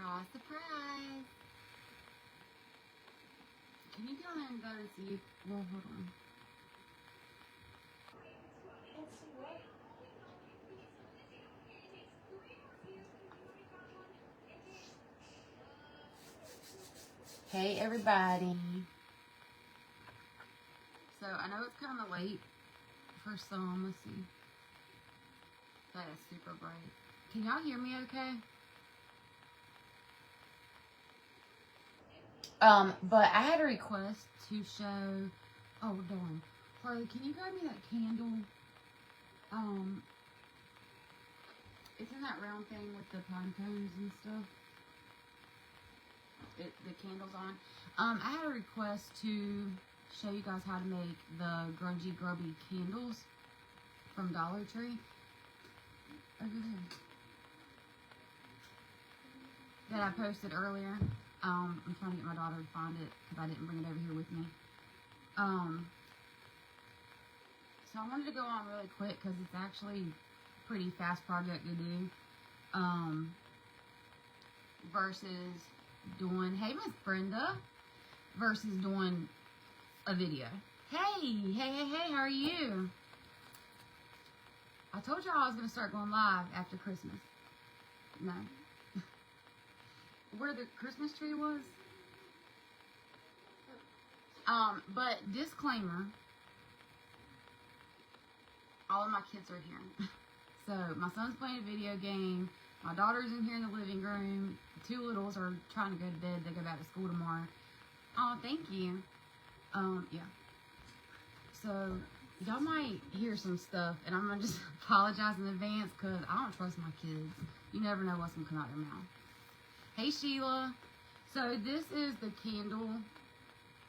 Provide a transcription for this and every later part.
Surprise, surprise. Can you go in and go and see? Well, hold on. Hey, everybody. So, I know it's kind of late for some. Let's see. That is super bright. Can y'all hear me okay? But I had a request to show. Oh, darn. Harley, can you grab me that candle? It's in that round thing with the pine cones and stuff. The candle's on. I had a request to show you guys how to make the Grubby Candles from Dollar Tree. Oh, go ahead. That I posted earlier. I'm trying to get my daughter to find it because I didn't bring it over here with me. So I wanted to go on really quick because it's actually a pretty fast project to do. Versus doing, hey Miss Brenda, versus doing a video. Hey, how are you? I told y'all I was going to start going live after Christmas. No. Where the Christmas tree was. But disclaimer, all of my kids are here. So my son's playing a video game. My daughter's in here in the living room. The two littles are trying to go to bed. They go back to school tomorrow. Oh, thank you. Yeah. So y'all might hear some stuff, and I'm gonna just apologize in advance because I don't trust my kids. You never know what's gonna come out their mouth. Hey Sheila. So this is the candle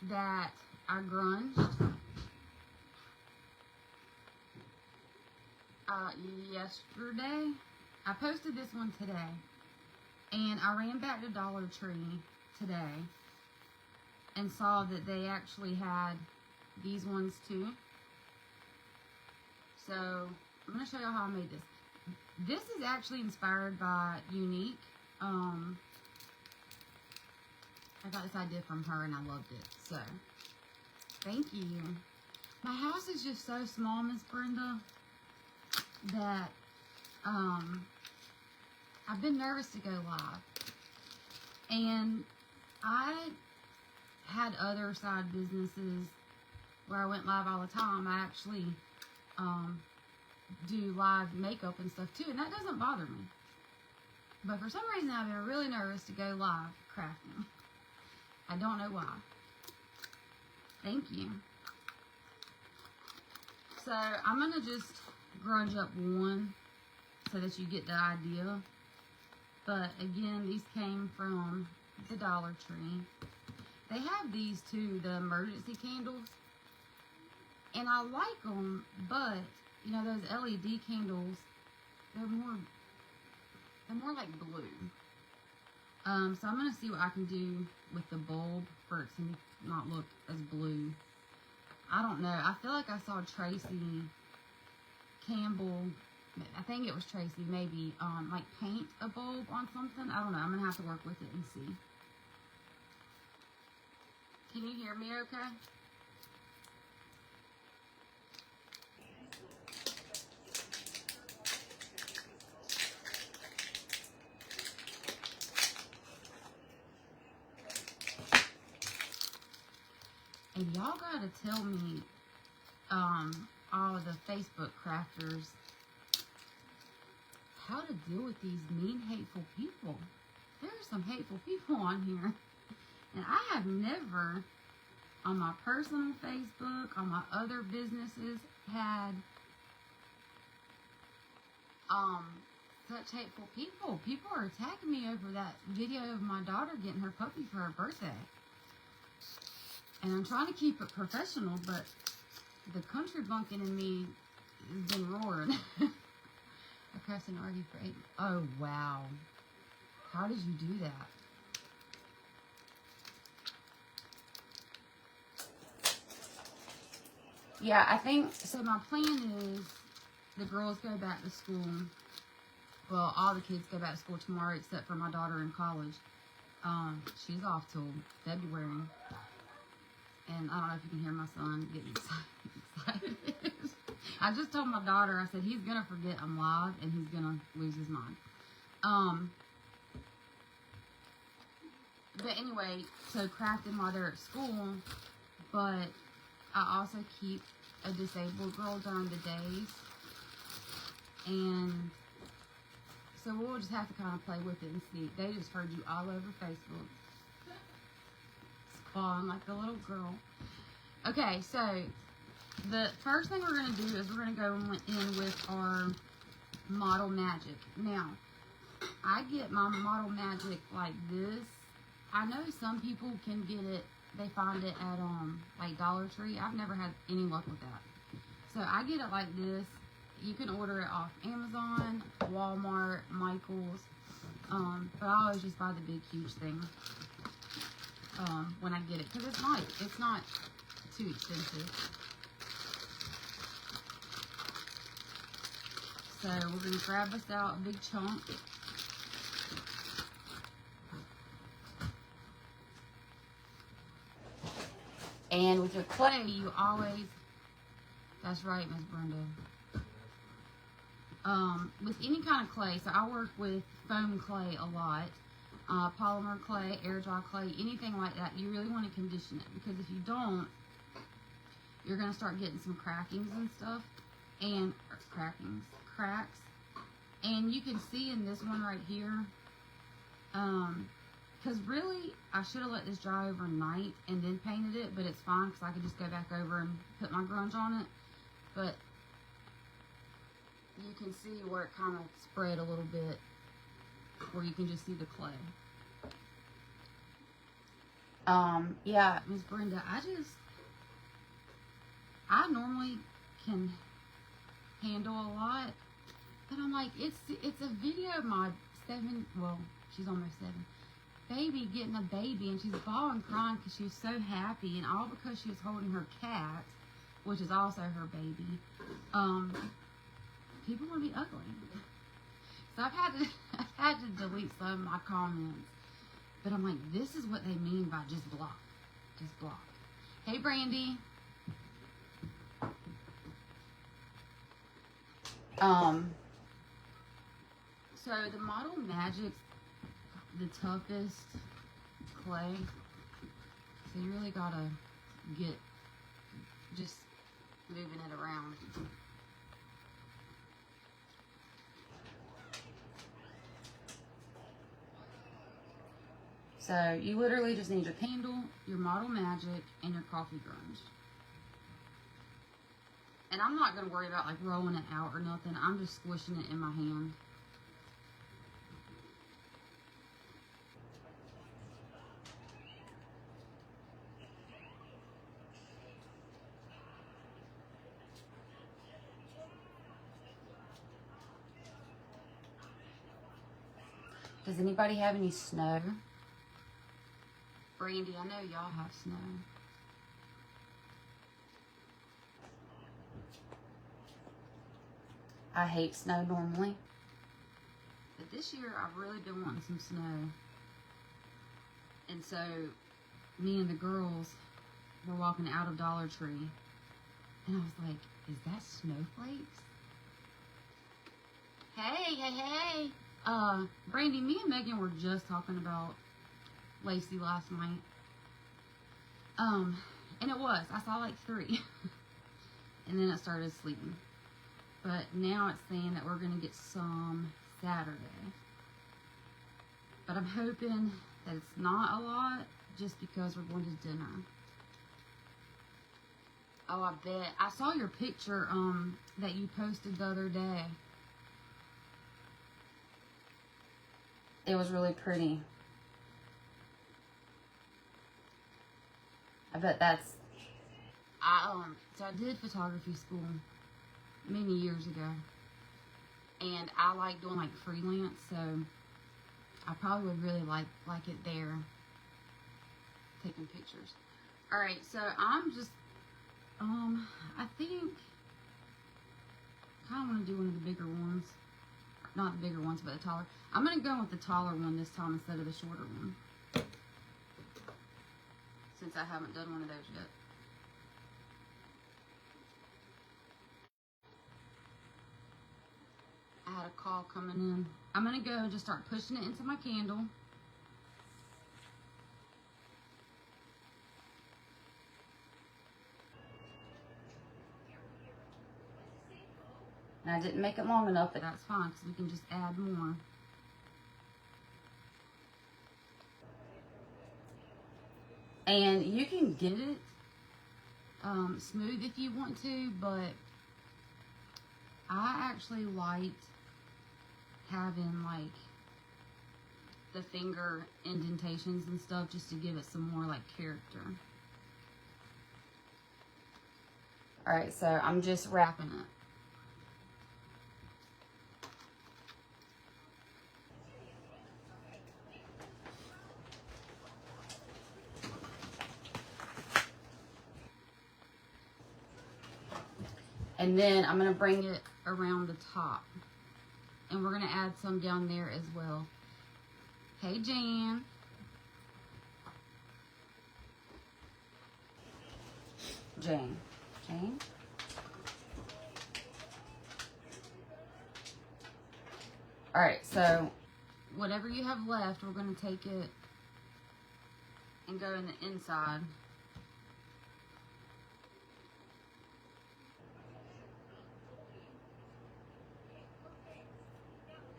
that I grunged yesterday. I posted this one today, and I ran back to Dollar Tree today and saw that they actually had these ones too. So I'm going to show y'all how I made this. This is actually inspired by Unique. I got this idea from her and I loved it. So thank you. My house is just so small, Miss Brenda, that I've been nervous to go live. And I had other side businesses where I went live all the time. I actually do live makeup and stuff too, and that doesn't bother me. But for some reason, I've been really nervous to go live crafting. I don't know why. Thank you. So I'm going to just grunge up one so that you get the idea. But again, these came from the Dollar Tree. They have these too, the emergency candles. And I like them, but you know, those LED candles, they're more like blue. So I'm going to see what I can do with the bulb for it to not look as blue. I don't know. I feel like I saw Tracy Campbell, I think it was Tracy, maybe, like paint a bulb on something. I don't know. I'm going to have to work with it and see. Can you hear me okay? And y'all gotta tell me, all of the Facebook crafters, how to deal with these mean, hateful people. There are some hateful people on here. And I have never, on my personal Facebook, on my other businesses, had, such hateful people. People are attacking me over that video of my daughter getting her puppy for her birthday. And I'm trying to keep it professional, but the country bumpkin in me has been roaring. I crafted an RV for 8. Oh, wow. How did you do that? Yeah, I think, so my plan is the girls go back to school well, all the kids go back to school tomorrow except for my daughter in college. She's off till February. And I don't know if you can hear my son getting excited. I just told my daughter, I said, he's going to forget I'm live and he's going to lose his mind. But anyway, so crafting while they're at school, but I also keep a disabled girl during the days. And so we'll just have to kind of play with it and see. They just heard you all over Facebook. Squawing like a little girl. Okay, so the first thing we're going to do is we're going to go in with our Model Magic. Now, I get my Model Magic like this. I know some people can get it, they find it at like Dollar Tree. I've never had any luck with that. So I get it like this. You can order it off Amazon, Walmart, Michael's. But I always just buy the big, huge thing when I get it. Because it's not too expensive. So we're going to grab us out a big chunk. And with your clay, you always, that's right, Miss Brenda. With any kind of clay, so I work with foam clay a lot, polymer clay, air dry clay, anything like that, you really want to condition it, because if you don't, you're going to start getting some crackings and stuff, and cracks, and you can see in this one right here, because really, I should have let this dry overnight and then painted it, but it's fine, because I could just go back over and put my grunge on it, but you can see where it kind of spread a little bit, where you can just see the clay. Yeah, Miss Brenda, I normally can handle a lot, but I'm like, it's a video of my she's almost 7, baby getting a baby, and she's bawling, crying because she was so happy, and all because she was holding her cat, which is also her baby. People want to be ugly. So I've had to delete some of my comments. But I'm like, this is what they mean by just block. Just block. Hey, Brandy. So the Model Magic's the toughest clay. So you really gotta get just moving it around. So you literally just need your candle, your Model Magic, and your coffee grunge. And I'm not going to worry about like rolling it out or nothing. I'm just squishing it in my hand. Does anybody have any snow? Brandy, I know y'all have snow. I hate snow normally. But this year, I've really been wanting some snow. And so, me and the girls were walking out of Dollar Tree. And I was like, is that snowflakes? Hey. Brandy, me and Megan were just talking about Lacey last night. And it was. I saw like 3. And then it started sleeping. But now it's saying that we're going to get some Saturday. But I'm hoping that it's not a lot, just because we're going to dinner. Oh, I bet. I saw your picture that you posted the other day. It was really pretty. I bet that's... So I did photography school many years ago. And I like doing like freelance, so I probably would really like it there. Taking pictures. Alright, so I'm just... I think... I kind of want to do one of the bigger ones. not the bigger ones, but the taller. I'm going to go with the taller one this time instead of the shorter one, since I haven't done one of those yet. I had a call coming in. I'm going to go and just start pushing it into my candle. And I didn't make it long enough, but that's fine because we can just add more. And you can get it smooth if you want to, but I actually liked having like the finger indentations and stuff just to give it some more like character. Alright, so I'm just wrapping it. And then I'm going to bring it around the top. And we're going to add some down there as well. Hey, Jan. Jane. Jane? Alright, so whatever you have left, we're going to take it and go in the inside.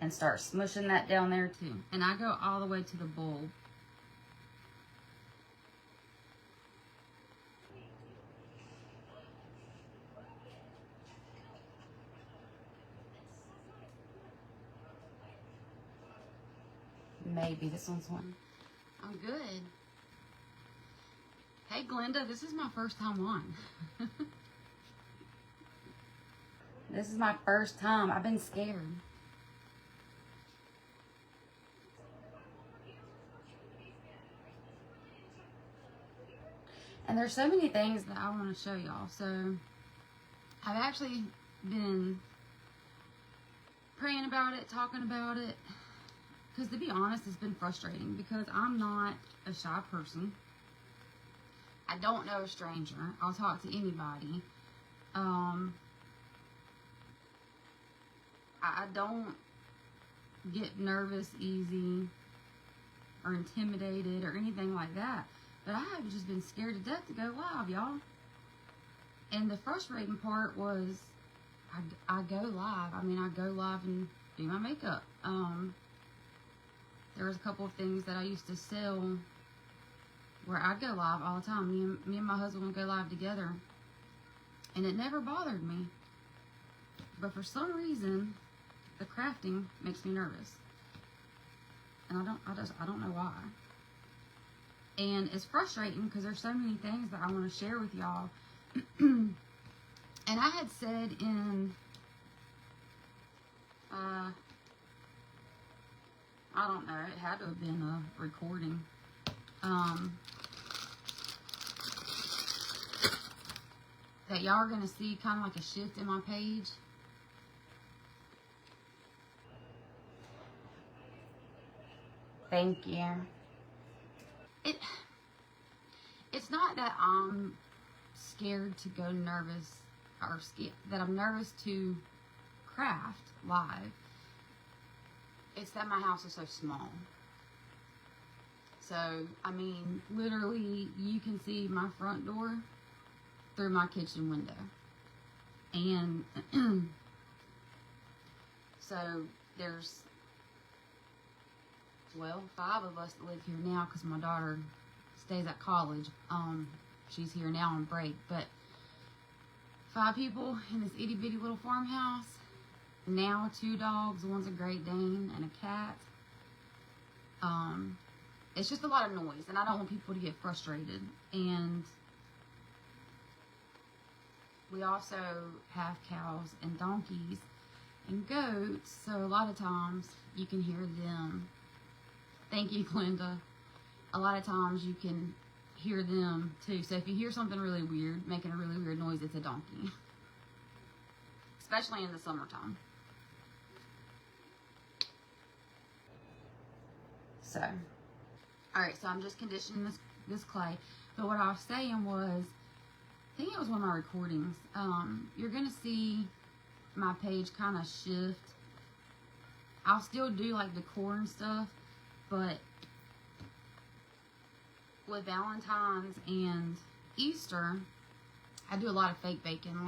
And start smushing that down there too. And I go all the way to the bulb. Maybe this one's one. I'm good. Hey Glenda, this is my first time on. This is my first time. I've been scared. And there's so many things that I want to show y'all. So I've actually been praying about it, talking about it. Because to be honest, it's been frustrating because I'm not a shy person. I don't know a stranger. I'll talk to anybody. I don't get nervous easy or intimidated or anything like that. But I have just been scared to death to go live, y'all. And the frustrating part was I go live. I mean, I go live and do my makeup. There was a couple of things that I used to sell where I go live all the time. Me and my husband would go live together. And it never bothered me. But for some reason, the crafting makes me nervous. And I don't know why. And it's frustrating because there's so many things that I want to share with y'all. And I had said in, I don't know, it had to have been a recording. That y'all are going to see kind of like a shift in my page. Thank you. It's not that I'm scared to go nervous or that I'm nervous to craft live. It's that my house is so small. So, I mean, literally you can see my front door through my kitchen window. And so there's, well, 5 of us that live here now because my daughter stays at college. She's here now on break, but 5 people in this itty bitty little farmhouse. Now 2 dogs, one's a Great Dane and a cat. It's just a lot of noise, and I don't want people to get frustrated. And we also have cows and donkeys and goats, so a lot of times you can hear them. Thank you, Glenda. A lot of times you can hear them too. So if you hear something really weird, making a really weird noise, it's a donkey. Especially in the summertime. So, alright, so I'm just conditioning this clay. But what I was saying was, I think it was one of my recordings, you're going to see my page kind of shift. I'll still do like decor and stuff, but with Valentine's and Easter, I do a lot of fake bacon.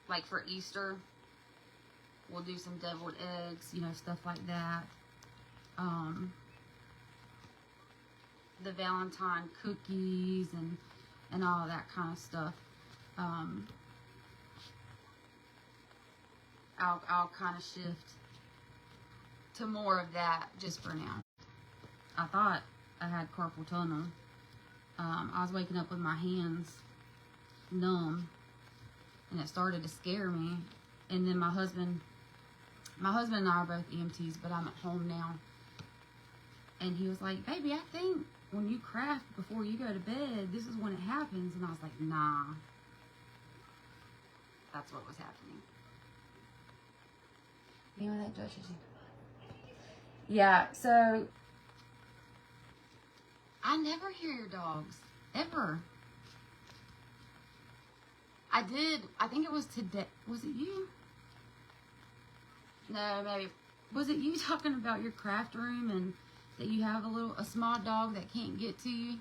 Like for Easter, we'll do some deviled eggs, you know, stuff like that. The Valentine cookies and all that kind of stuff. I'll kind of shift to more of that just for now. I thought I had carpal tunnel. I was waking up with my hands numb, and it started to scare me. And then my husband and I are both EMTs, but I'm at home now. And he was like, baby, I think when you craft before you go to bed, this is when it happens. And I was like, nah. That's what was happening. You know that, Josh? Yeah, so I never hear your dogs. Ever. I did. I think it was today. Was it you? No, maybe. Was it you talking about your craft room and that you have a small dog that can't get to you?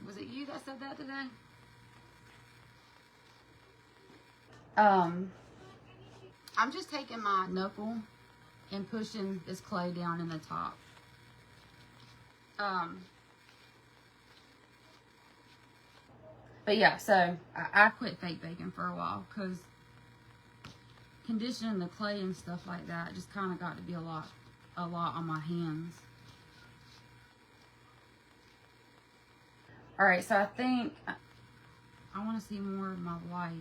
Was it you that said that today? I'm just taking my knuckle and pushing this clay down in the top. But yeah, so I quit fake baking for a while because conditioning the clay and stuff like that just kind of got to be a lot on my hands. All right, so I think I want to see more of my white.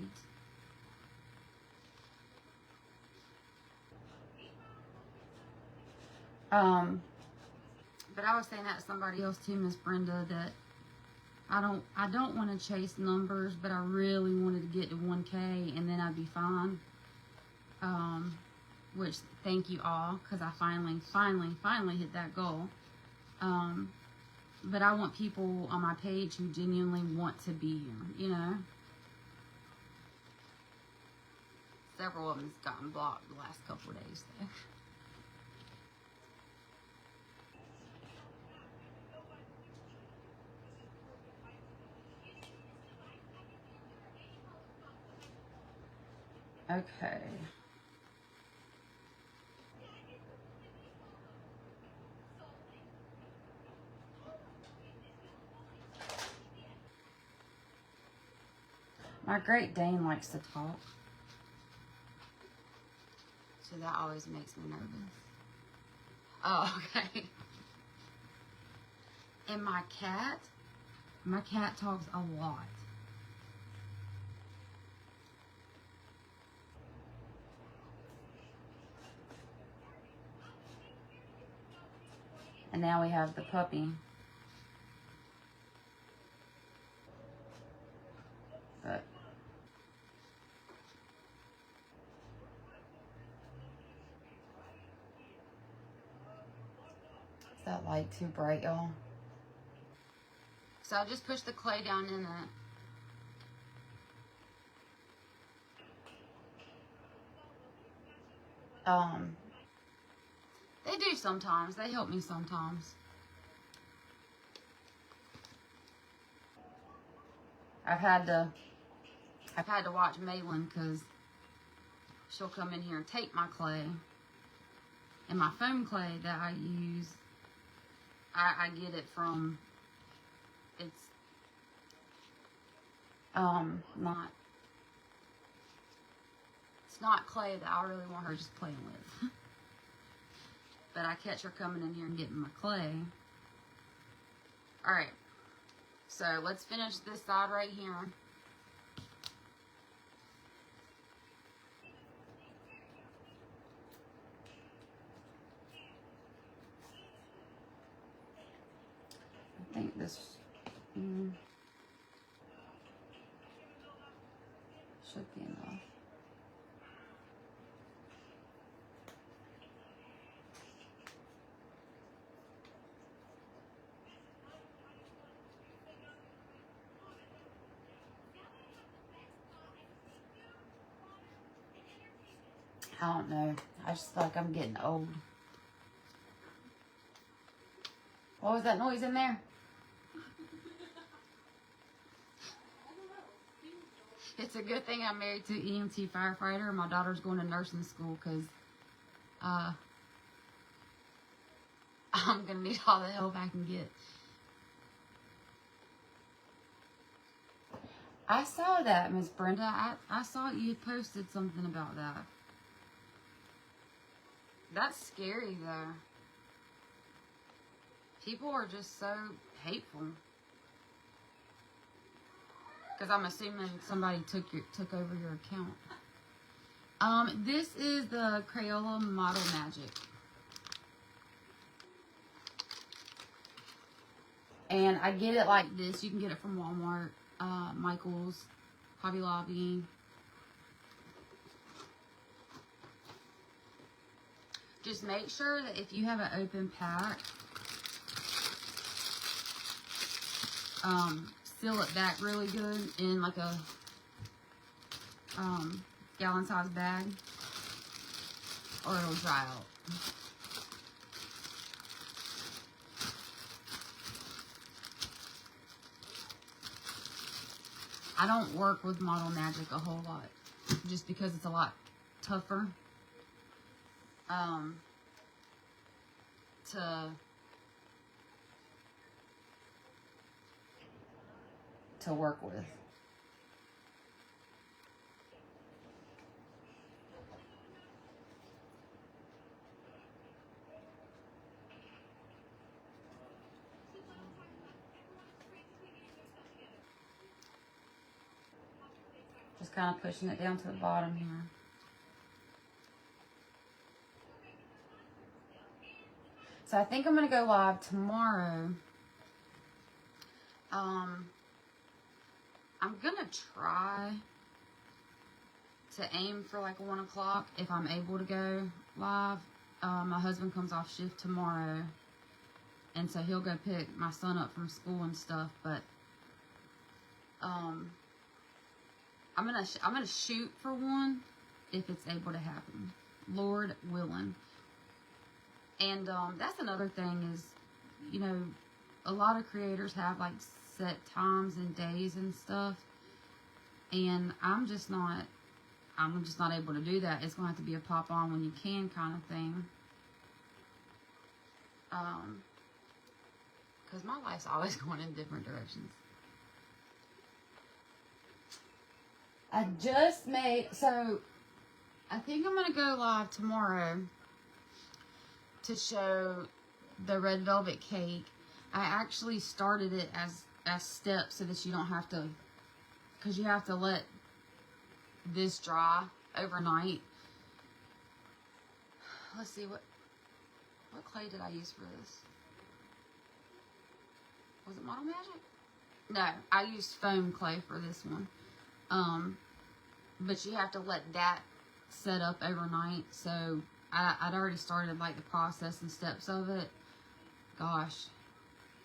But I was saying that to somebody else too, Miss Brenda, that I don't want to chase numbers, but I really wanted to get to 1K and then I'd be fine. Which thank you all, because I finally hit that goal. But I want people on my page who genuinely want to be here, you know. Several of them's gotten blocked the last couple of days though. Okay. My Great Dane likes to talk. So that always makes me nervous. Oh, okay. And my cat talks a lot. And now we have the puppy. But is that light too bright, y'all? So I just pushed the clay down in it. They do sometimes. They help me sometimes. I've had to watch Malin because she'll come in here and take my clay. And my foam clay that I use, I get it from, it's not clay that I really want her just playing with. But I catch her coming in here and getting my clay. Alright, so let's finish this side right here. I think this should be enough. I don't know. I just feel like I'm getting old. What was that noise in there? It's a good thing I'm married to an EMT firefighter. My daughter's going to nursing school because I'm going to need all the help I can get. I saw that, Miss Brenda. I saw you had posted something about that. That's scary, though. People are just so hateful. Because I'm assuming somebody took over your account. This is the Crayola Model Magic. And I get it like this. You can get it from Walmart, Michael's, Hobby Lobby. Just make sure that if you have an open pack, seal it back really good in like a gallon size bag, or it'll dry out. I don't work with Model Magic a whole lot, just because it's a lot tougher to work with. Just kind of pushing it down to the bottom here. So I think I'm going to go live tomorrow. I'm going to try to aim for like 1 o'clock if I'm able to go live. My husband comes off shift tomorrow, and so he'll go pick my son up from school and stuff, but I'm gonna shoot for 1 if it's able to happen, Lord willing. And that's another thing is, you know, a lot of creators have like set times and days and stuff, and I'm just not able to do that. It's gonna have to be a pop on when you can kind of thing. Because my life's always going in different directions. I just made, so I think I'm going to go live tomorrow to show the red velvet cake. I actually started it as steps so that you don't have to, because you have to let this dry overnight. Let's see, what clay did I use for this? Was it Model Magic? No, I used foam clay for this one. But you have to let that set up overnight. So I'd already started like the process and steps of it. Gosh,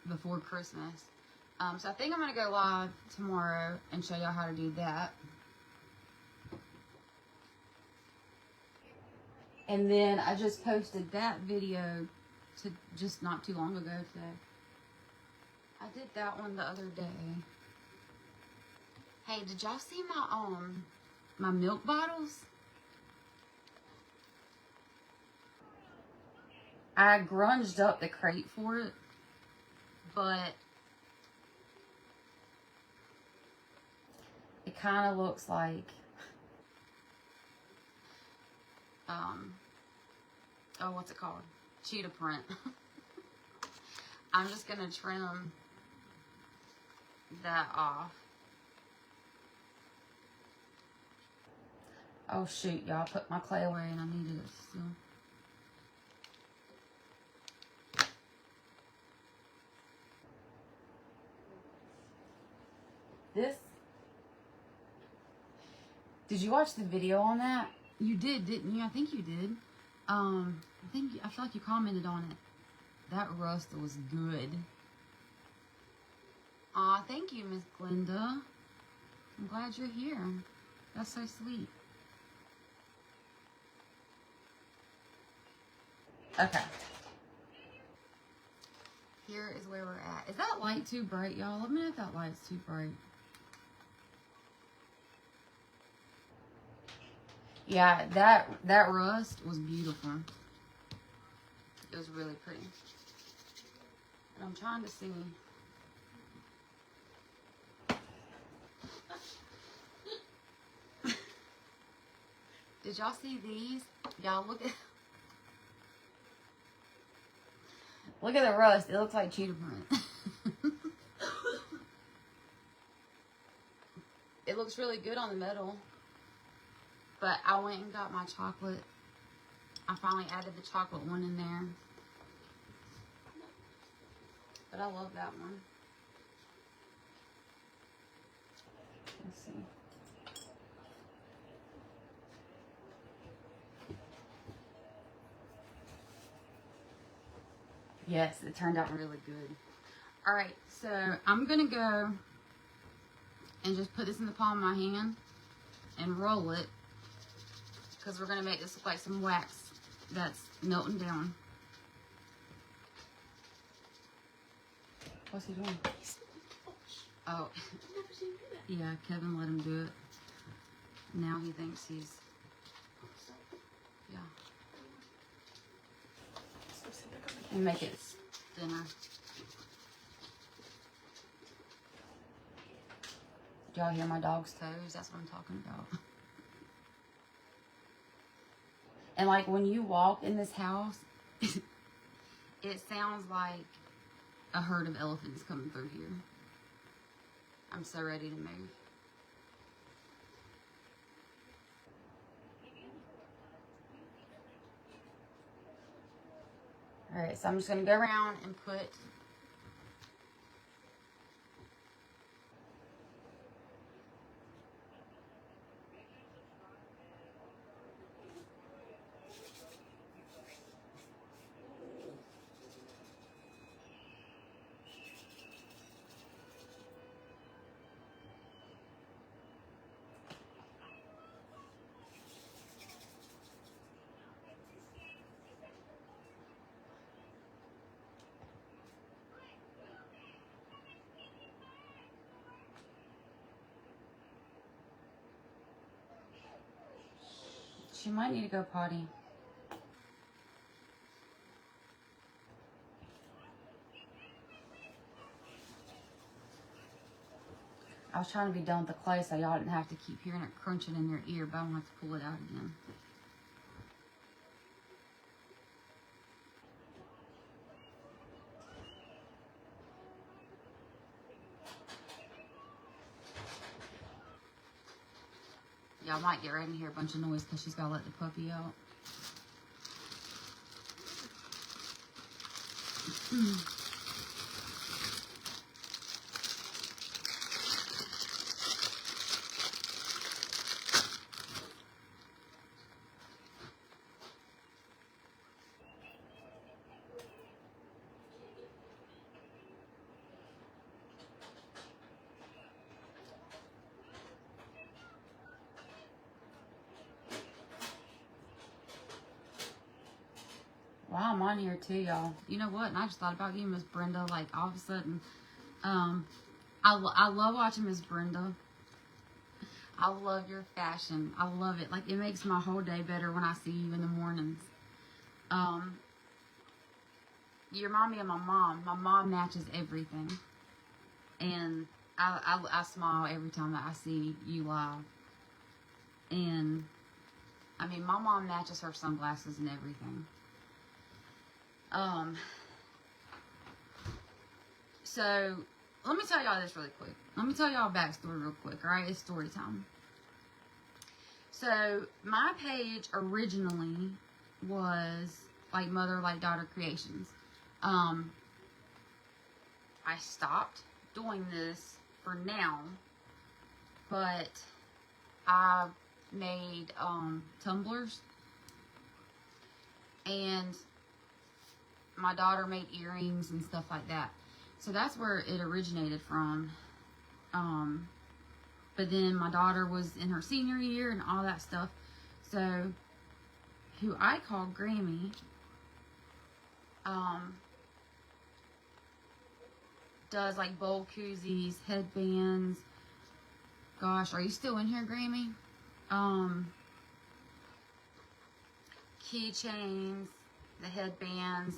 before Christmas. So I think I'm going to go live tomorrow and show y'all how to do that. And then I just posted that video to just not too long ago today. I did that one the other day. Hey, did y'all see my milk bottles? I grunged up the crate for it, but it kind of looks like oh, what's it called? Cheetah print. I'm just gonna trim that off. Oh shoot, y'all, put my clay away and I needed it still. This, did you watch the video on that? You did, didn't you? I think you did. I feel like you commented on it. That rust was good. Aw, thank you, Miss Glenda. I'm glad you're here. That's so sweet. Okay. Here is where we're at. Is that light too bright, y'all? Let me know if that light's too bright. Yeah, that rust was beautiful. It was really pretty. And I'm trying to see. Did y'all see these? Y'all look at the rust. It looks like cheetah print. It looks really good on the metal. But I went and got my chocolate. I finally added the chocolate one in there. But I love that one. Let's see. Yes, it turned out really good. Alright, so I'm going to go and just put this in the palm of my hand and roll it. Because we're going to make this look like some wax that's melting down. What's he doing? Oh, yeah, Kevin let him do it. Now he thinks he's, yeah. And make it thinner. Did y'all hear my dog's toes? That's what I'm talking about. And like when you walk in this house, it sounds like a herd of elephants coming through here. I'm so ready to move. Alright, so I'm just going to go around and put she might need to go potty. I was trying to be done with the clay so y'all didn't have to keep hearing it crunching in your ear, but I'm going to have to pull it out again. Y'all might get ready to hear a bunch of noise because she's got to let the puppy out. Wow, I'm on here too, y'all. You know what? And I just thought about you, Miss Brenda. Like, all of a sudden, I love watching Miss Brenda. I love your fashion. I love it. Like, it makes my whole day better when I see you in the mornings. You remind me of my mom. My mom matches everything. And I smile every time that I see you live. And, I mean, my mom matches her sunglasses and everything. So, let me tell y'all this really quick. Let me tell y'all a backstory real quick, alright? It's story time. So, my page originally was, like, Mother Like Daughter Creations. I stopped doing this for now, but I made, tumblers, and my daughter made earrings and stuff like that. So that's where it originated from. But then my daughter was in her senior year and all that stuff. So who I called Grammy Does like bowl koozies, headbands. Gosh, are you still in here, Grammy? Keychains, the headbands,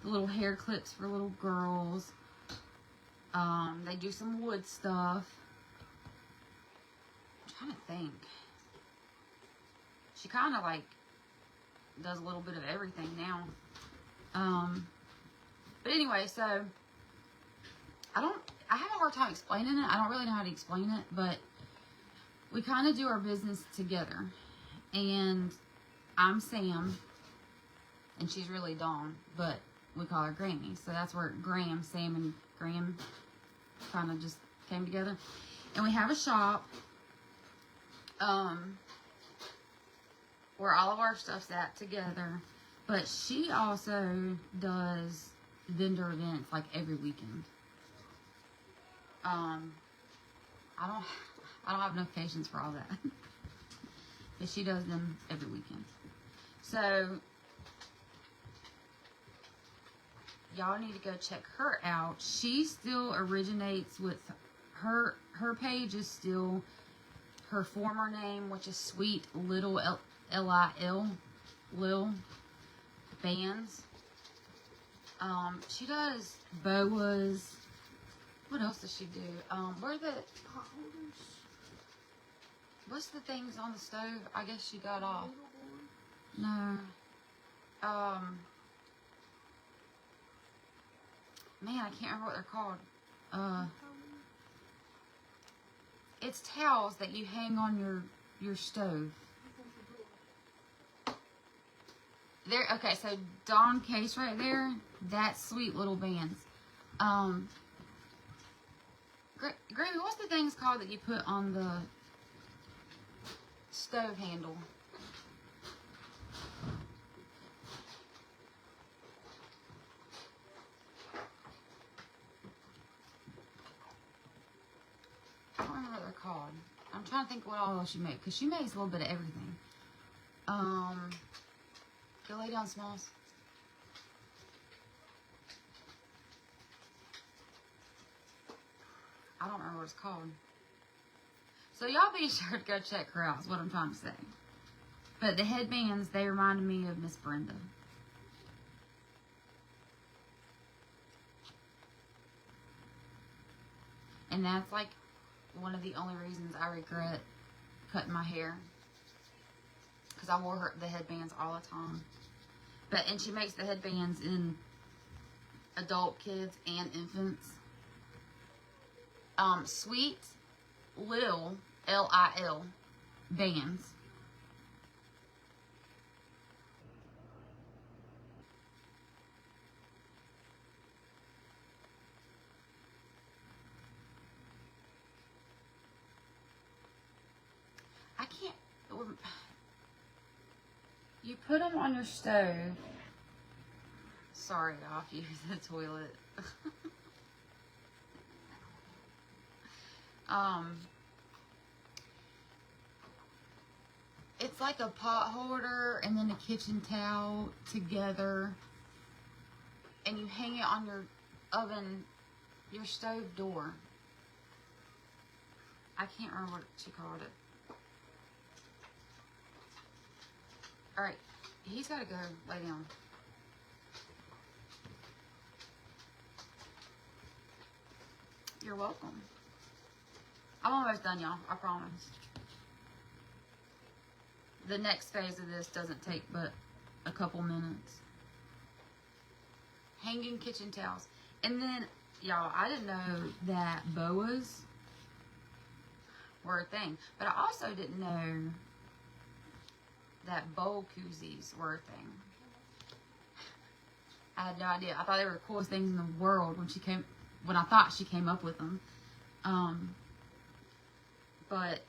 the little hair clips for little girls. They do some wood stuff. I'm trying to think. She kind of like does a little bit of everything now. But anyway, so I have a hard time explaining it. I don't really know how to explain it, but we kind of do our business together. And I'm Sam, and she's really Dawn, but we call her Grammy. So that's where Graham, Sam, and Graham kind of just came together. And we have a shop where all of our stuff's at together. But she also does vendor events like every weekend. I don't have enough patience for all that. But she does them every weekend. So y'all need to go check her out. She still originates with her page is still her former name, which is Sweet Little Lil Lil Bands. She does boas. What else does she do? Where are the hot holders? What's the things on the stove? I guess she got off. No. Man, I can't remember what they're called. It's towels that you hang on your stove. There. Okay, so Dawn Case right there. That's Sweet Little Bands. Grammy, what's the things called that you put on the stove handle? I don't remember what they're called. I'm trying to think what all she makes, because she makes a little bit of everything. Go lay down, Smalls. I don't remember what it's called. So y'all be sure to go check her out, is what I'm trying to say. But the headbands, they reminded me of Miss Brenda. And that's like one of the only reasons I regret cutting my hair. Because I wore the headbands all the time. And she makes the headbands in adult kids and infants. Sweet Lil Lil Bands. I can't. You put them on your stove. Sorry, y'all, if you use the toilet. It's like a pot holder and then a kitchen towel together, and you hang it on your oven, your stove door. I can't remember what she called it. Alright, he's got to go lay down. You're welcome. I'm almost done, y'all. I promise. The next phase of this doesn't take but a couple minutes. Hanging kitchen towels. And then, y'all, I didn't know that boas were a thing. But I also didn't know that bowl koozies were a thing. I had no idea. I thought they were the coolest things in the world when I thought she came up with them. But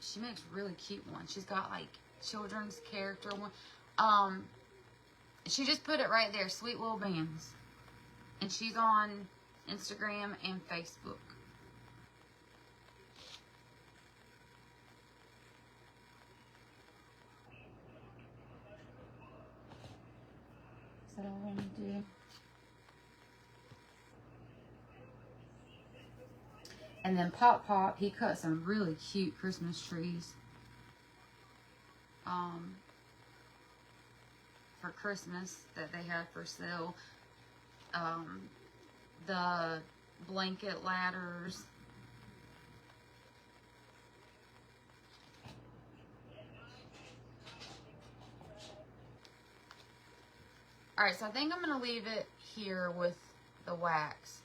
she makes really cute ones. She's got like children's character one. She just put it right there, Sweet Little Bands. And she's on Instagram and Facebook. do. And then Pop, he cut some really cute Christmas trees. For Christmas that they had for sale. The blanket ladders. Alright, so I think I'm going to leave it here with the wax.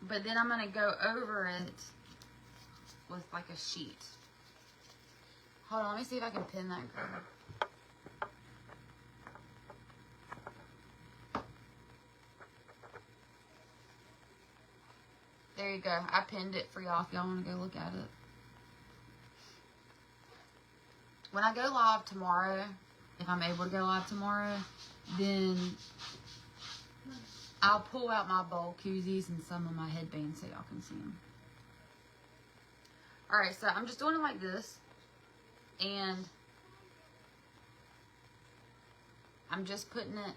But then I'm going to go over it with like a sheet. Hold on, let me see if I can pin that girl. There you go. I pinned it for y'all if y'all want to go look at it. When I go live tomorrow, if I'm able to go live tomorrow, then I'll pull out my bowl koozies and some of my headbands so y'all can see them. Alright, so I'm just doing it like this. And I'm just putting it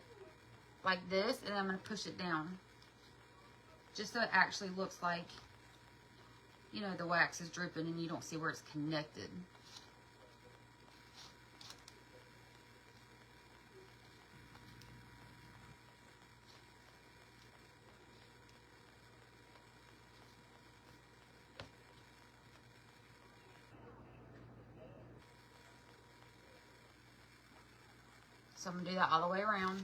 like this, and I'm going to push it down. Just so it actually looks like, you know, the wax is dripping and you don't see where it's connected. So I'm going to do that all the way around.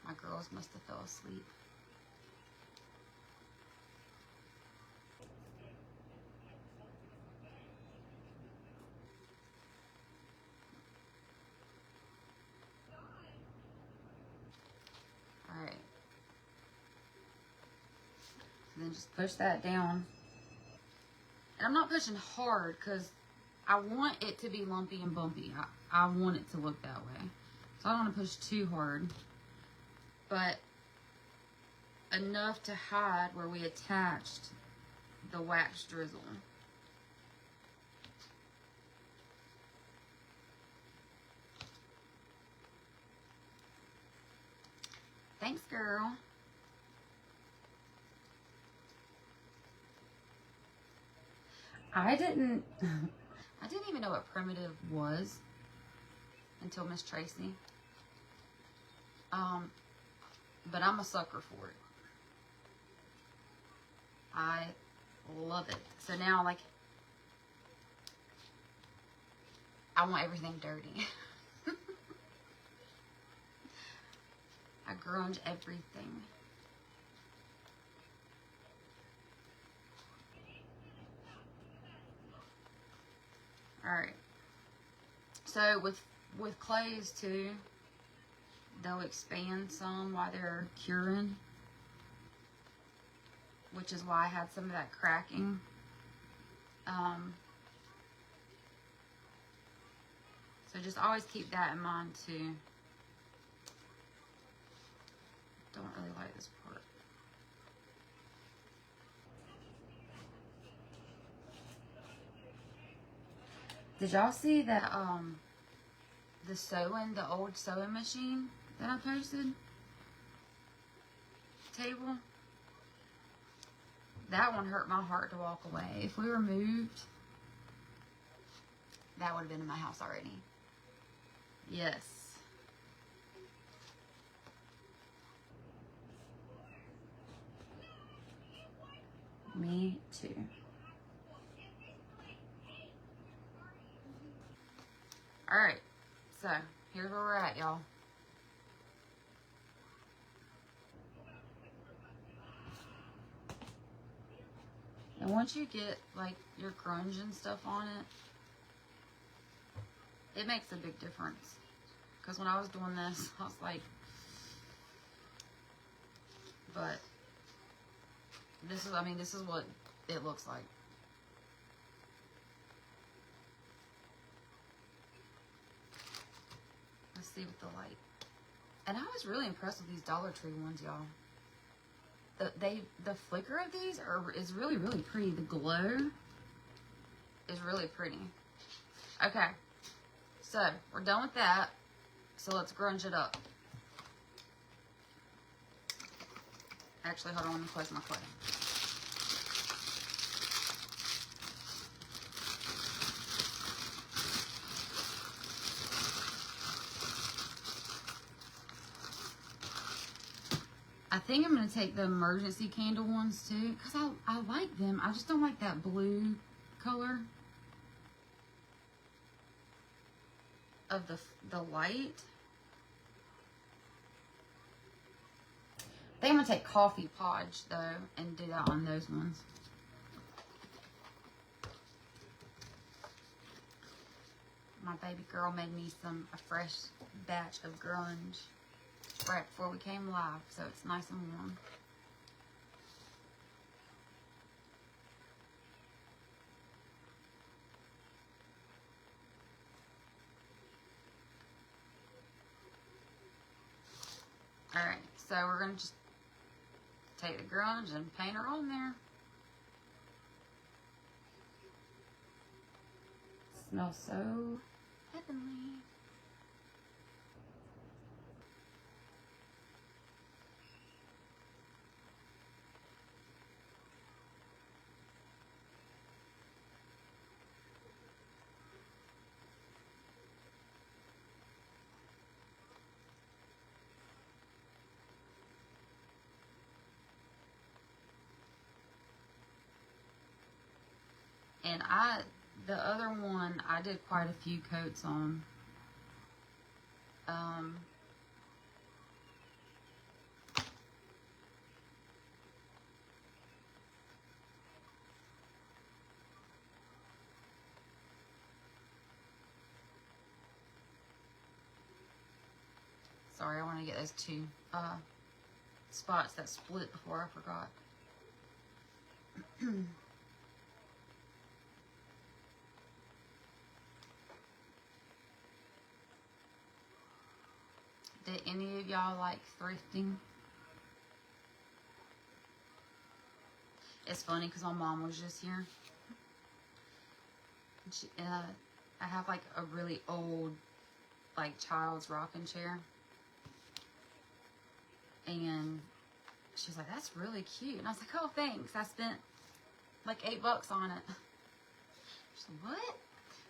My girls must have fell asleep. Alright. So then just push that down. And I'm not pushing hard because I want it to be lumpy and bumpy. I want it to look that way. So I don't want to push too hard. But enough to hide where we attached the wax drizzle. Thanks, girl. I didn't even know what primitive was until Miss Tracy. But I'm a sucker for it. I love it. So now, like, I want everything dirty. I grunge everything. Alright. So with clays too, they'll expand some while they're curing. Which is why I had some of that cracking. So just always keep that in mind too. Don't really like this part. Did y'all see that the old sewing machine that I posted? Table? That one hurt my heart to walk away. If we were moved, that would have been in my house already. Yes. Me too. Alright, so here's where we're at, y'all. And once you get like your grunge and stuff on it, it makes a big difference. Because when I was doing this, I was like, but this is, I mean, this is what it looks like. Let's see with the light. And I was really impressed with these Dollar Tree ones, y'all. The flicker of these is really, really pretty. The glow is really pretty. Okay. So, we're done with that. So, let's grunge it up. Actually, hold on, let me close my clay. I think I'm going to take the emergency candle ones too, because I like them. I just don't like that blue color of the light. I think I'm going to take Coffee Podge though and do that on those ones. My baby girl made me a fresh batch of grunge right before we came live, so it's nice and warm. Alright, so we're going to just take the grunge and paint her on there. Smells so heavenly. And the other one, I did quite a few coats on. Sorry, I want to get those two spots that split before I forgot. Did any of y'all like thrifting? It's funny because my mom was just here. I have like a really old, like child's rocking chair. And she was like, that's really cute. And I was like, oh, thanks. I spent like $8 on it. She said, what?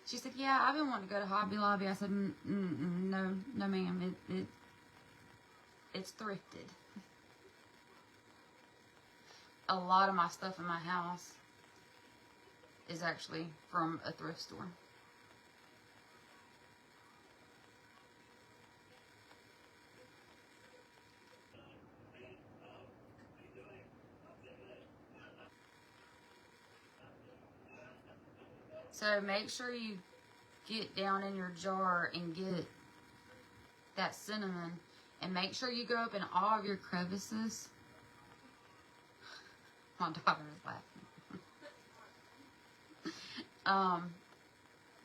She said, yeah, I've been wanting to go to Hobby Lobby. I said, no, ma'am. It's thrifted. A lot of my stuff in my house is actually from a thrift store. So make sure you get down in your jar and get that cinnamon, and make sure you go up in all of your crevices. My daughter is laughing.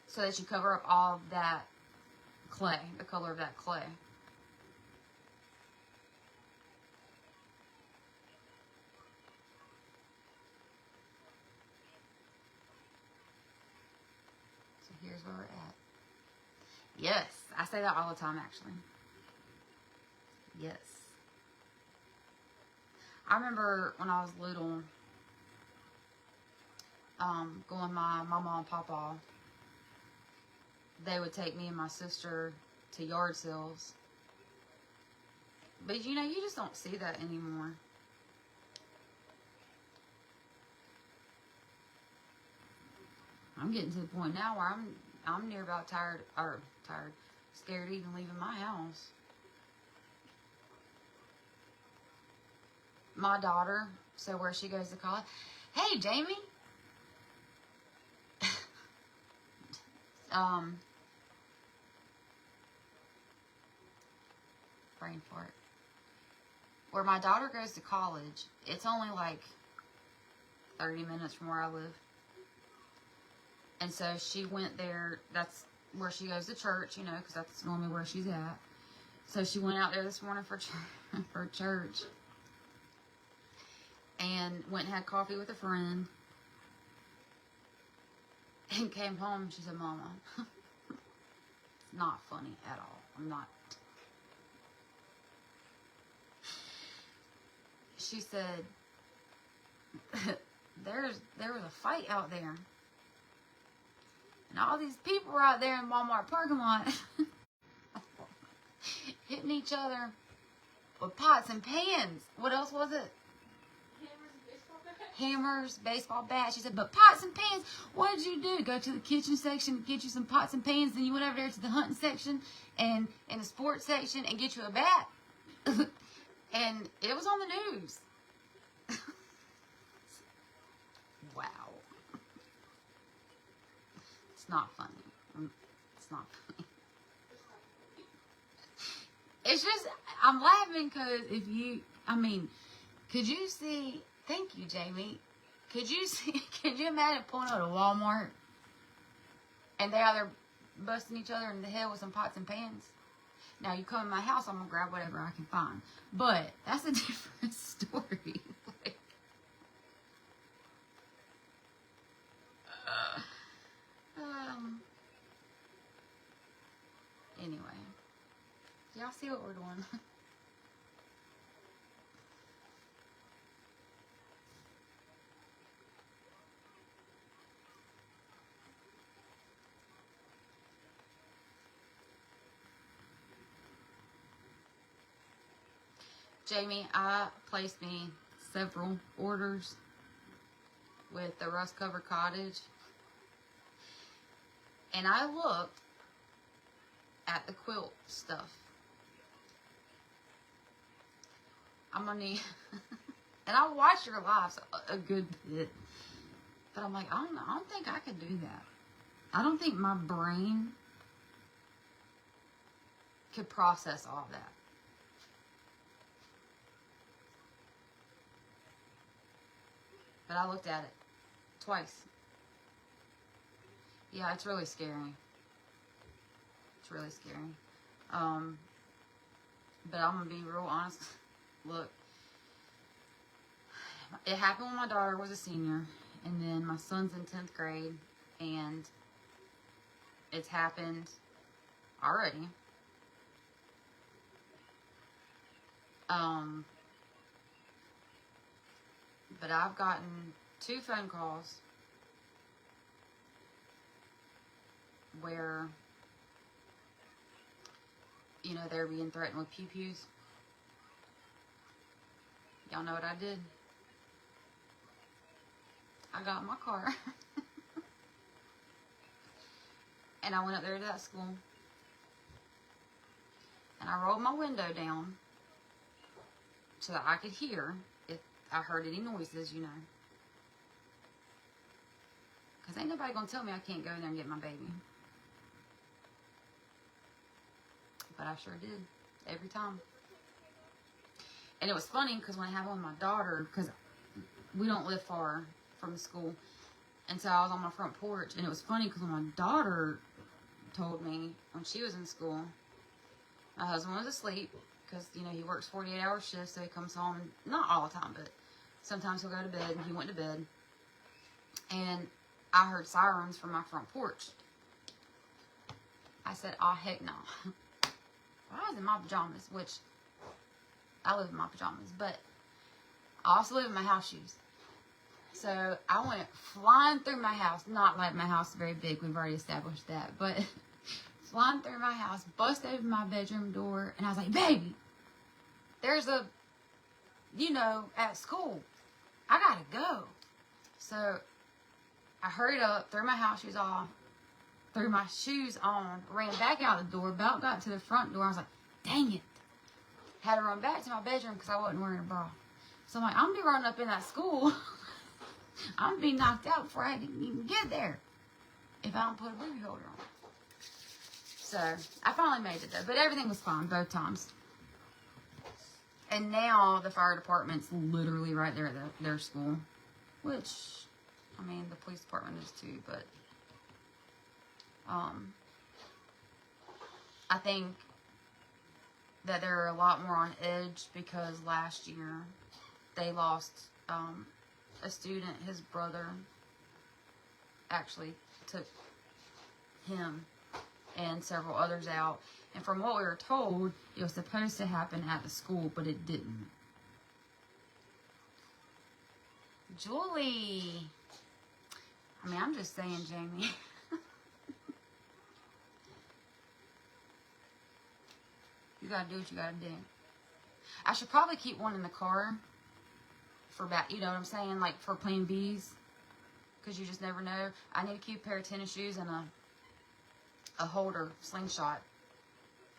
So that you cover up all of that clay, the color of that clay. So here's where we're at. Yes, I say that all the time actually. Yes. I remember when I was little, going with my mama and papa, they would take me and my sister to yard sales. But you know, you just don't see that anymore. I'm getting to the point now where I'm near about scared to even leaving my house. My daughter, so where she goes to college. Hey, Jamie. Brain fart. Where my daughter goes to college, it's only like 30 minutes from where I live. And so she went there. That's where she goes to church, you know, because that's normally where she's at. So she went out there this morning for church. And went and had coffee with a friend. And came home. She said, Mama, not funny at all. I'm not. She said, there was a fight out there. And all these people were out there in Walmart parking lot hitting each other with pots and pans. What else was it? Hammers, baseball bats. She said, but pots and pans, what did you do? Go to the kitchen section, get you some pots and pans, then you went over there to the hunting section and the sports section and get you a bat. And it was on the news. Wow. It's not funny. It's not funny. It's just, I'm laughing because if you, I mean, could you see, thank you, Jamie. Could you see, could you imagine pulling out a Walmart and they're out there busting each other in the head with some pots and pans? Now, you come in my house, I'm going to grab whatever I can find. But that's a different story. Like, anyway. Y'all see what we're doing? Jamie, I placed me several orders with the Rust Cover Cottage. And I looked at the quilt stuff. I'm gonna need, and I watch your lives a good bit, but I'm like, I don't think I could do that. I don't think my brain could process all of that. But I looked at it twice. Yeah, it's really scary. It's really scary. But I'm gonna be real honest. Look, it happened when my daughter was a senior, and then my son's in 10th grade, and it's happened already. But I've gotten 2 phone calls where, you know, they're being threatened with pew-pews. Y'all know what I did? I got in my car and I went up there to that school and I rolled my window down so that I could hear if I heard any noises, you know. Because ain't nobody going to tell me I can't go in there and get my baby. But I sure did. Every time. And it was funny because when I happened with my daughter, because we don't live far from the school, and so I was on my front porch, and it was funny because when my daughter told me when she was in school, my husband was asleep because, you know, he works 48-hour shifts, so he comes home, not all the time, but sometimes he'll go to bed, and he went to bed, and I heard sirens from my front porch. I said, oh, heck no. I was in my pajamas, which I live in my pajamas, but I also live in my house shoes. So I went flying through my house, not like my house is very big, we've already established that, but flying through my house, bust open my bedroom door, and I was like, baby, there's a, you know, at school. I gotta go. So I hurried up, threw my house shoes off, threw my shoes on, ran back out the door, about got to the front door. I was like, dang it. Had to run back to my bedroom because I wasn't wearing a bra. So I'm like, I'm going to be running up in that school. I'm going to be knocked out before I even get there if I don't put a booby holder on. So I finally made it though, but everything was fine both times. And now the fire department's literally right there at their school, which, I mean, the police department is too, but I think that they're a lot more on edge because last year they lost a student. His brother actually took him and several others out. And from what we were told, it was supposed to happen at the school, but it didn't. Julie. I mean, I'm just saying, Jamie. You gotta do what you gotta do. I should probably keep one in the car for back, you know what I'm saying? Like for plan Bs. Because you just never know. I need to keep a pair of tennis shoes and a holder slingshot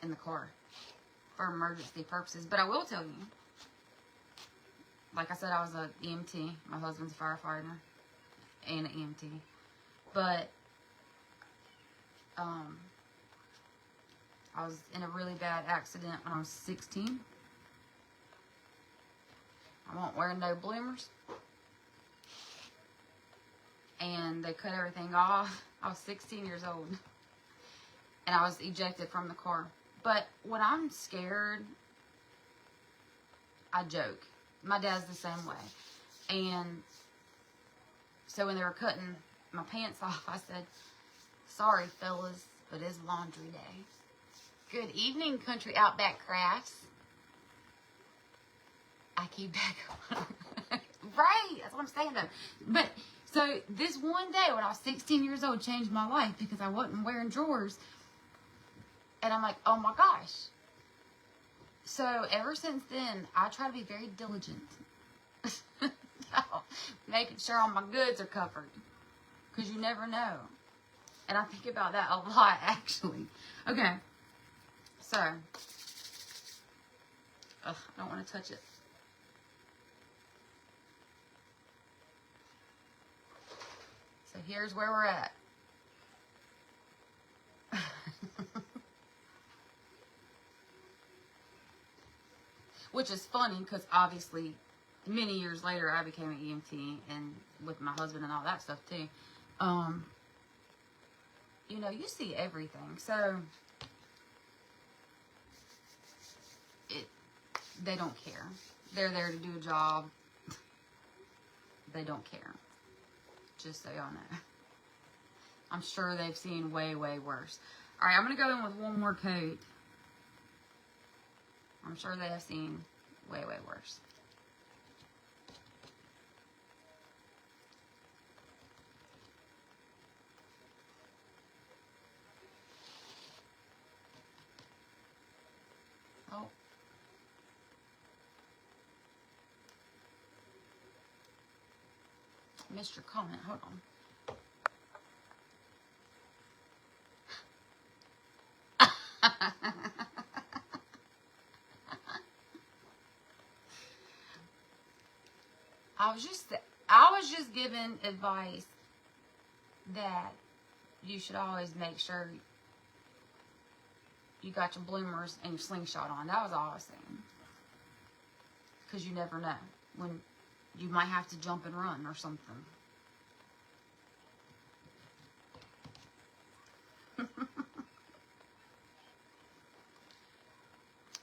in the car for emergency purposes. But I will tell you, like I said, I was an EMT. My husband's a firefighter and an EMT. But I was in a really bad accident when I was 16. I wasn't wearing no bloomers. And they cut everything off. I was 16 years old. And I was ejected from the car. But when I'm scared, I joke. My dad's the same way. And so when they were cutting my pants off, I said, sorry, fellas, but it's laundry day. Good evening, Country Outback Crafts. I keep back on. Right, that's what I'm saying, though. But, so, this one day when I was 16 years old changed my life because I wasn't wearing drawers. And I'm like, oh my gosh. So, ever since then, I try to be very diligent. Making sure all my goods are covered. Because you never know. And I think about that a lot, actually. Okay. So. Ugh, I don't want to touch it. So here's where we're at. Which is funny because obviously many years later I became an EMT and with my husband and all that stuff too. You know, you see everything. So they don't care. They're there to do a job. They don't care. Just so y'all know. I'm sure they've seen way, way worse. Alright, I'm going to go in with one more coat. I'm sure they have seen way, way worse. Oh. Missed your comment. Hold on. I was just giving advice that you should always make sure you got your bloomers and your slingshot on. That was all I was saying. Because you never know when you might have to jump and run or something.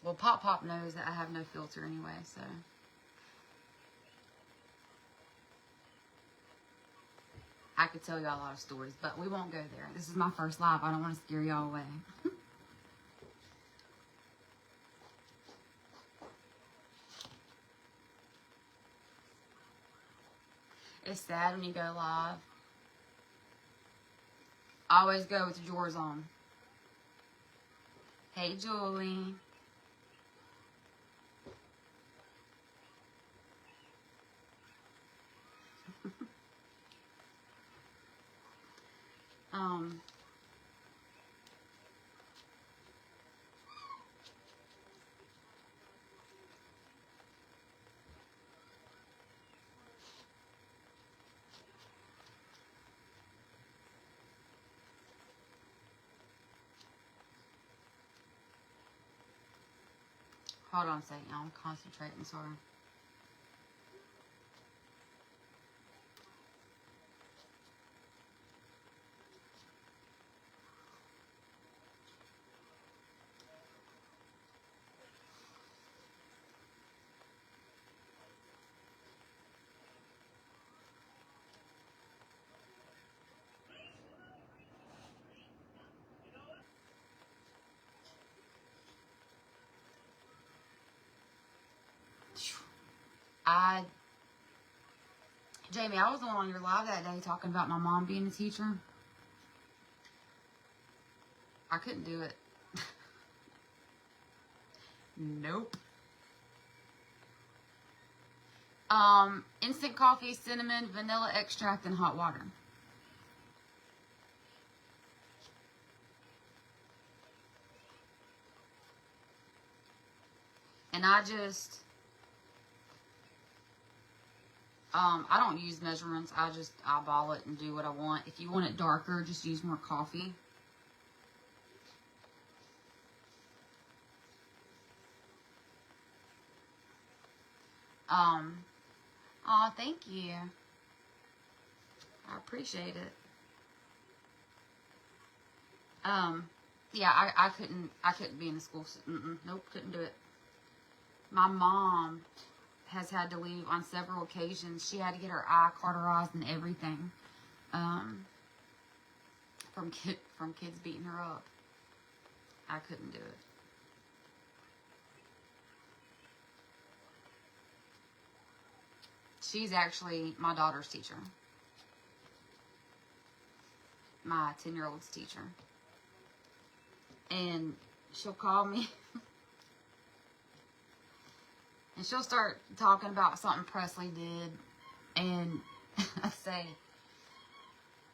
Well, Pop knows that I have no filter anyway, so. I could tell y'all a lot of stories, but we won't go there. This is my first live. I don't want to scare y'all away. It's sad when you go live. Always go with the drawers on. Hey, Julie. Hold on a second, I'm concentrating, sorry. Jamie, I was the one on your live that day talking about my mom being a teacher. I couldn't do it. Nope. Instant coffee, cinnamon, vanilla extract, and hot water. And I just, I don't use measurements. I just eyeball it and do what I want. If you want it darker, just use more coffee. Oh, thank you. I appreciate it. Yeah, I couldn't be in the school. Nope, couldn't do it. My mom has had to leave on several occasions. She had to get her eye cauterized and everything, from kids beating her up. I couldn't do it. She's actually my daughter's teacher. My 10-year-old's teacher. And she'll call me. And she'll start talking about something Presley did. And I say,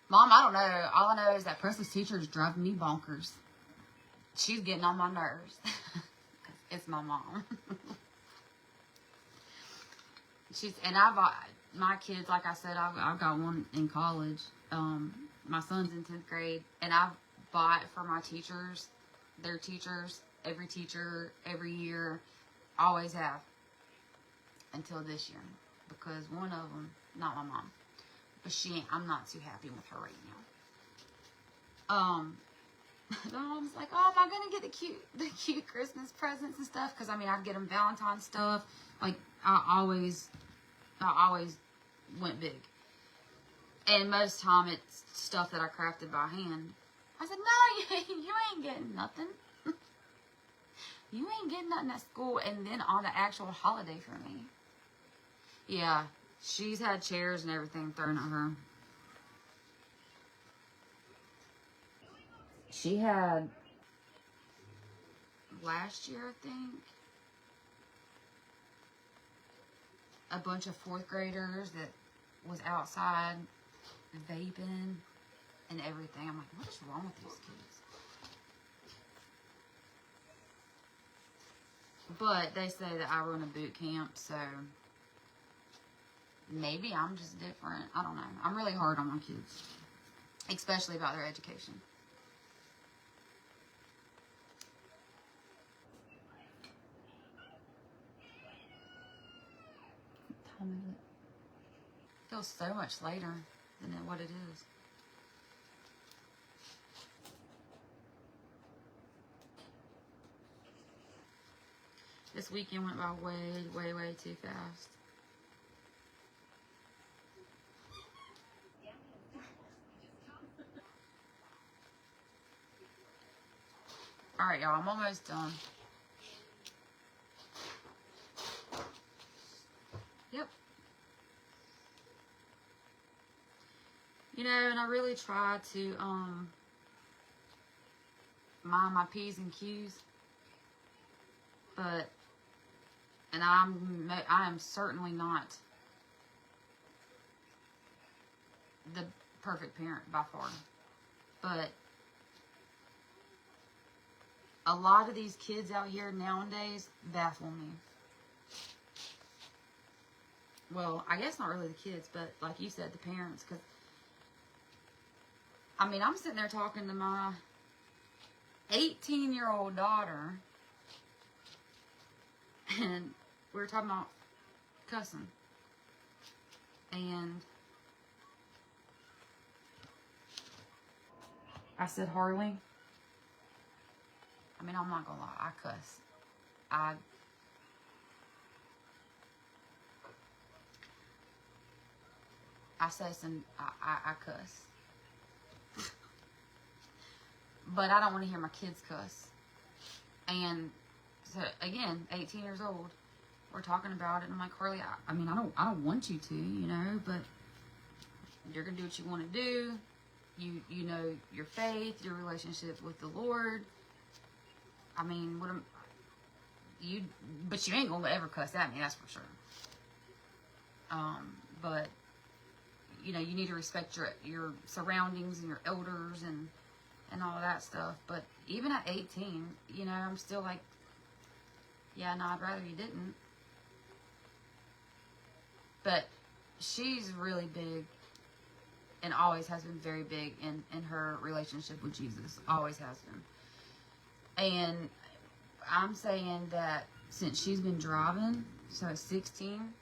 Mom, I don't know. All I know is that Presley's teacher is driving me bonkers. She's getting on my nerves. It's my mom. My kids, like I said, I've got one in college. My son's in 10th grade, and I've bought for my teachers, their teachers, every teacher, every year, always have, until this year, because one of them, not my mom, but I'm not too happy with her right now. My mom's like, oh, am I gonna get the cute Christmas presents and stuff? Because I mean, I get them Valentine's stuff. Like I always went big, and most time it's stuff that I crafted by hand. I said, no, you ain't getting nothing. You ain't getting nothing at school, and then on the actual holiday for me. Yeah, she's had chairs and everything thrown at her. She had, last year, I think, a bunch of 4th graders that was outside vaping and everything. I'm like, what is wrong with these kids? But they say that I run a boot camp, so maybe I'm just different. I don't know. I'm really hard on my kids, especially about their education. What time is it? It feels so much later than what it is. This weekend went by way too fast. Alright, y'all, I'm almost done. Yep. You know, and I really try to mind my P's and Q's. But, and I am certainly not the perfect parent by far. But a lot of these kids out here nowadays baffle me. Well, I guess not really the kids, but like you said, the parents. Because, I mean, I'm sitting there talking to my 18-year-old daughter, and we were talking about cussing. And I said, Harley, I mean, I'm not gonna lie, I cuss. I say some, I cuss. But I don't want to hear my kids cuss. And so, again, 18 years old. we're talking about it, and I'm like, Carly, I mean, I don't want you to, you know, but you're gonna do what you want to do. You know your faith, your relationship with the Lord. I mean, but you ain't gonna ever cuss at me, that's for sure. But you know, you need to respect your surroundings and your elders and all of that stuff. But even at 18, you know, I'm still like, yeah, no, I'd rather you didn't. But she's really big and always has been very big in her relationship with Jesus. Always has been. And I'm saying that since she's been driving, so at 16,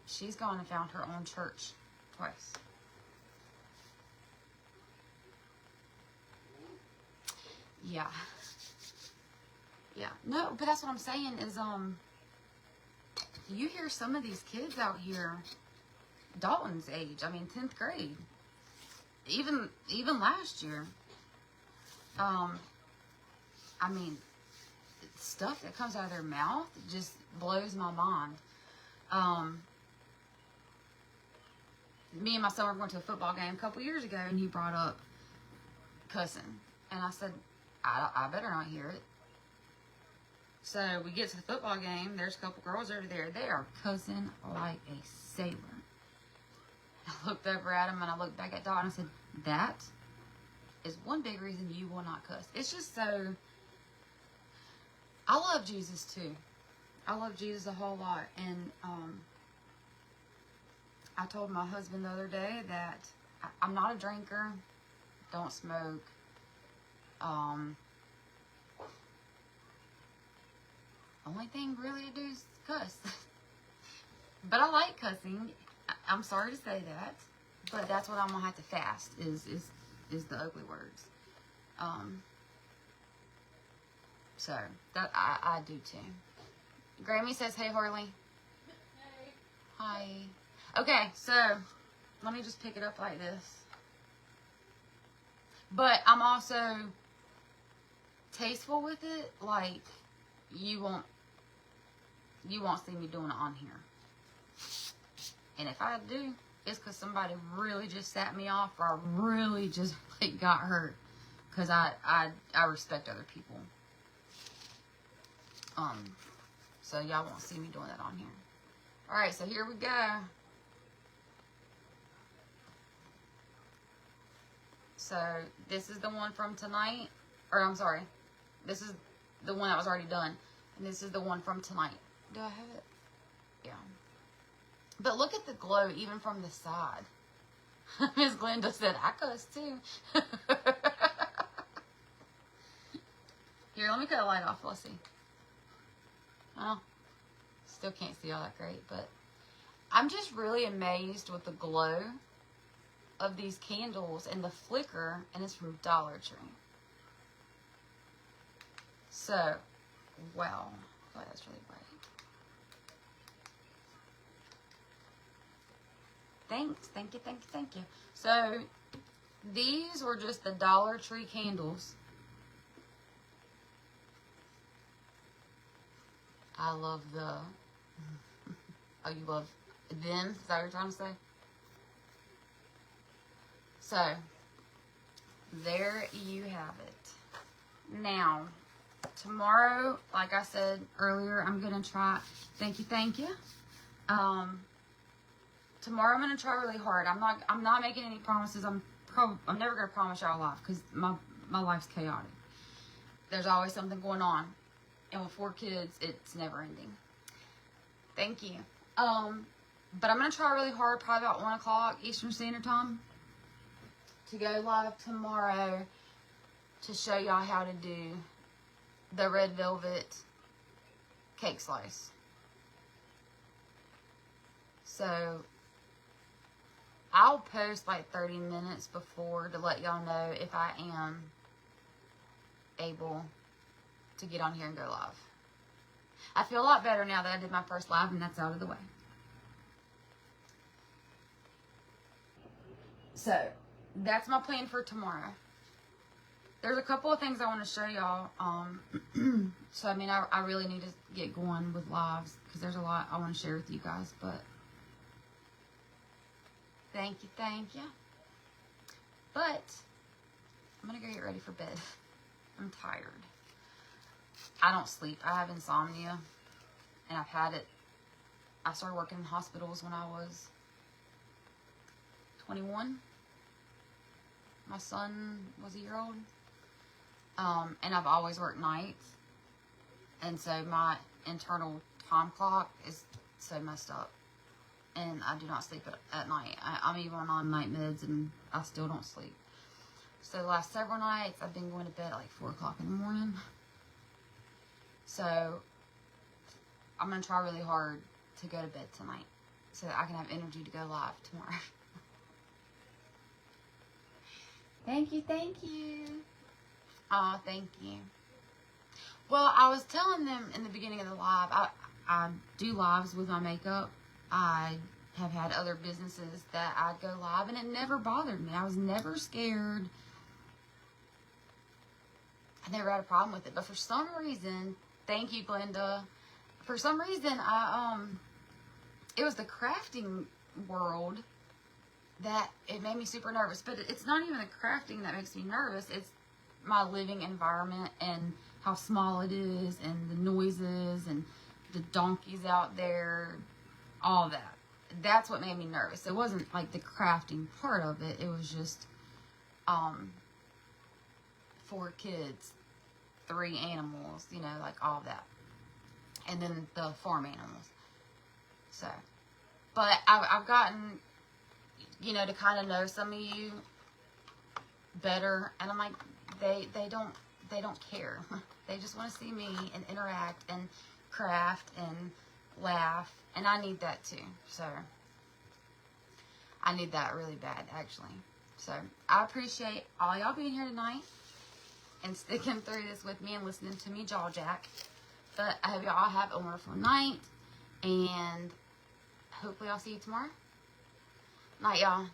she's gone and found her own church twice. Yeah. Yeah. No, but that's what I'm saying is, you hear some of these kids out here, Dalton's age, I mean, 10th grade, even last year, I mean, stuff that comes out of their mouth just blows my mind. Me and my son were going to a football game a couple years ago, and he brought up cussing, and I said, I better not hear it. So we get to the football game. There's a couple girls over there. They are cussing like a sailor. I looked over at him, and I looked back at Dot, and I said, that is one big reason you will not cuss. It's just so... I love Jesus, too. I love Jesus a whole lot. And I told my husband the other day that I'm not a drinker. Don't smoke. Only thing really I do is cuss. But I like cussing. I'm sorry to say that, but that's what I'm gonna have to fast is the ugly words. So that I do too. Grammy says, "Hey Harley." Hey. Hi. Okay, so let me just pick it up like this. But I'm also tasteful with it. Like you won't see me doing it on here. And if I do, it's because somebody really just sat me off, or I really just like got hurt. Because I respect other people. So y'all won't see me doing that on here. Alright, so here we go. So this is the one from tonight. Or I'm sorry. This is the one that was already done. And this is the one from tonight. Do I have it? Yeah. But look at the glow even from the side. Miss Glenda said, I cuss too. Here, let me cut the light off. Let's see. Well, still can't see all that great, but I'm just really amazed with the glow of these candles and the flicker, and it's from Dollar Tree. So, wow. Oh, that's really bright. Thanks. Thank you, thank you, thank you. So, these were just the Dollar Tree candles. I love the... Oh, you love them? Is that what you're trying to say? So, there you have it. Now, tomorrow, like I said earlier, I'm going to try... Thank you, thank you. Tomorrow I'm going to try really hard. I'm not making any promises. I'm never going to promise y'all a lot because my life's chaotic. There's always something going on. And with 4 kids, it's never ending. Thank you. But I'm going to try really hard, probably about 1 o'clock Eastern Standard Time, to go live tomorrow to show y'all how to do the red velvet cake slice. So, I'll post like 30 minutes before to let y'all know if I am able to get on here and go live. I feel a lot better now that I did my first live and that's out of the way. So, that's my plan for tomorrow. there's a couple of things I want to show y'all. So, I mean, I really need to get going with lives because there's a lot I want to share with you guys. But thank you. But I'm going to go get ready for bed. I'm tired. I don't sleep. I have insomnia. And I've had it. I started working in hospitals when I was 21. My son was a year old. And I've always worked nights. And so my internal time clock is so messed up. And I do not sleep at night. I'm even on night meds and I still don't sleep. So the last several nights I've been going to bed at like 4 o'clock in the morning. So I'm going to try really hard to go to bed tonight so that I can have energy to go live tomorrow. Thank you. Aw, thank you. Well, I was telling them in the beginning of the live, I do lives with my makeup. I have had other businesses that I'd go live, and it never bothered me. I was never scared. I never had a problem with it. But for some reason, thank you, Glenda. For some reason, it was the crafting world that it made me super nervous. But it's not even the crafting that makes me nervous. It's my living environment and how small it is and the noises and the donkeys out there, all that. That's what made me nervous. It wasn't like the crafting part of it. It was just 4 kids, 3 animals, you know, like all that. And then the farm animals. So, but I've gotten, you know, to kind of know some of you better, and I'm like, they don't care. They just want to see me and interact and craft and laugh, and I need that too. So I need that really bad, actually. So I appreciate all y'all being here tonight and sticking through this with me and listening to me jaw jack. But I hope y'all have a wonderful night, and hopefully I'll see you tomorrow. Night, y'all.